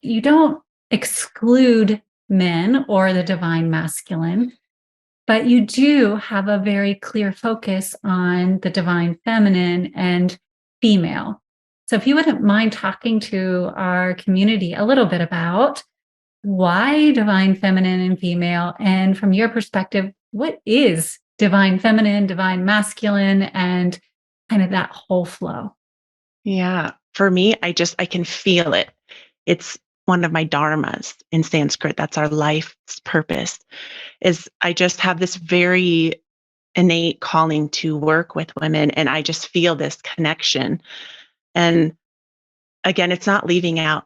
you don't exclude men or the divine masculine, but you do have a very clear focus on the divine feminine and female. So if you wouldn't mind talking to our community a little bit about why divine feminine and female, and from your perspective, what is divine feminine, divine masculine, and kind of that whole flow? Yeah. For me, I can feel it. It's one of my dharmas in Sanskrit. That's our life's purpose. Is I just have this very innate calling to work with women, and I just feel this connection. And again, it's not leaving out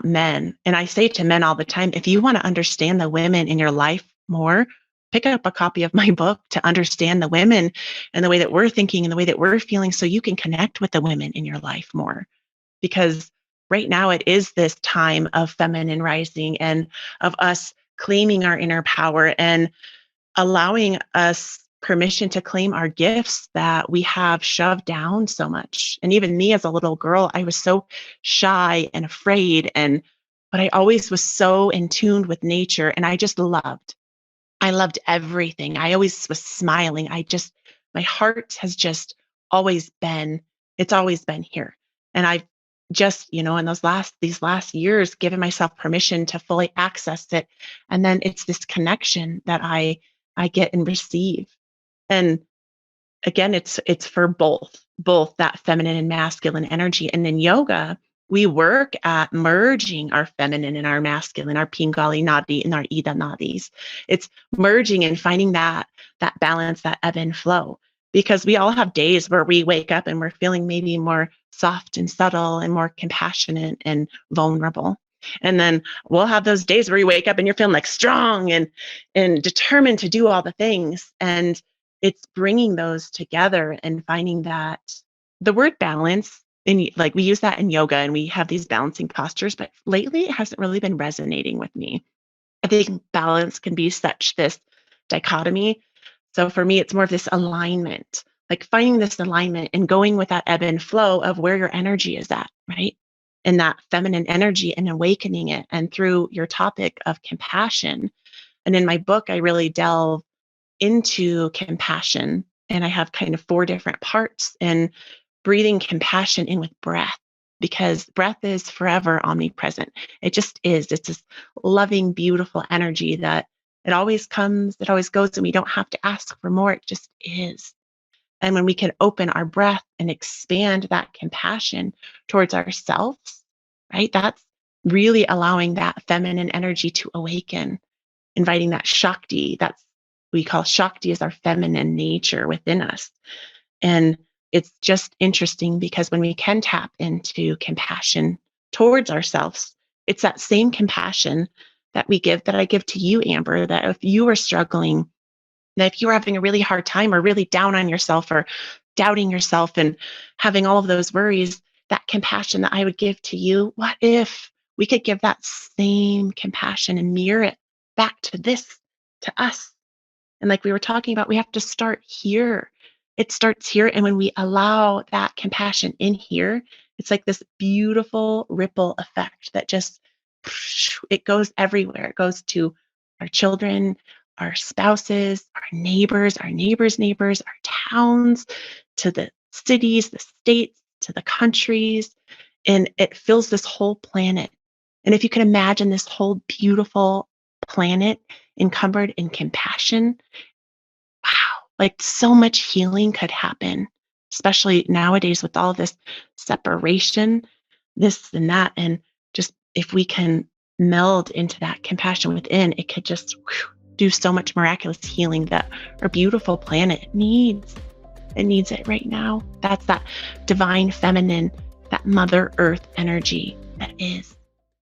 men. And I say to men all the time, if you want to understand the women in your life more, pick up a copy of my book to understand the women and the way that we're thinking and the way that we're feeling so you can connect with the women in your life more. Because right now it is this time of feminine rising and of us claiming our inner power and allowing us permission to claim our gifts that we have shoved down so much. And even me as a little girl, I was so shy and afraid but I always was so in tune with nature and I loved everything. I always was smiling. My heart has just always been, it's always been here. And I've just, in these last years, given myself permission to fully access it. And then it's this connection that I get and receive. And again, it's for both that feminine and masculine energy. And in yoga, we work at merging our feminine and our masculine, our Pingali Nadi and our Ida Nadis. It's merging and finding that balance, that ebb and flow. Because we all have days where we wake up and we're feeling maybe more soft and subtle and more compassionate and vulnerable. And then we'll have those days where you wake up and you're feeling like strong and determined to do all the things. And it's bringing those together and finding that the word balance, and like we use that in yoga and we have these balancing postures, but lately it hasn't really been resonating with me. I think balance can be such this dichotomy. So for me, it's more of this alignment, like finding this alignment and going with that ebb and flow of where your energy is at, right? And that feminine energy and awakening it. And through your topic of compassion. And in my book, I really delve into compassion. And I have kind of four different parts and breathing compassion in with breath because breath is forever omnipresent. It just is. It's this loving, beautiful energy that it always comes, it always goes, and we don't have to ask for more. It just is. And when we can open our breath and expand that compassion towards ourselves, right? That's really allowing that feminine energy to awaken, inviting that Shakti. That's we call Shakti as our feminine nature within us. And it's just interesting because when we can tap into compassion towards ourselves, it's that same compassion that I give to you, Amber, that if you are struggling, that if you are having a really hard time or really down on yourself or doubting yourself and having all of those worries, that compassion that I would give to you, what if we could give that same compassion and mirror it back to us? And like we were talking about, we have to start here. It starts here. And when we allow that compassion in here, it's like this beautiful ripple effect that just, it goes everywhere. It goes to our children, our spouses, our neighbors' neighbors, our towns, to the cities, the states, to the countries. And it fills this whole planet. And if you can imagine this whole beautiful planet encumbered in compassion, wow, like so much healing could happen, especially nowadays with all this separation, this and that. And just if we can meld into that compassion within, it could just do so much miraculous healing that our beautiful planet needs. It needs it right now. That's that divine feminine, that Mother Earth energy that is.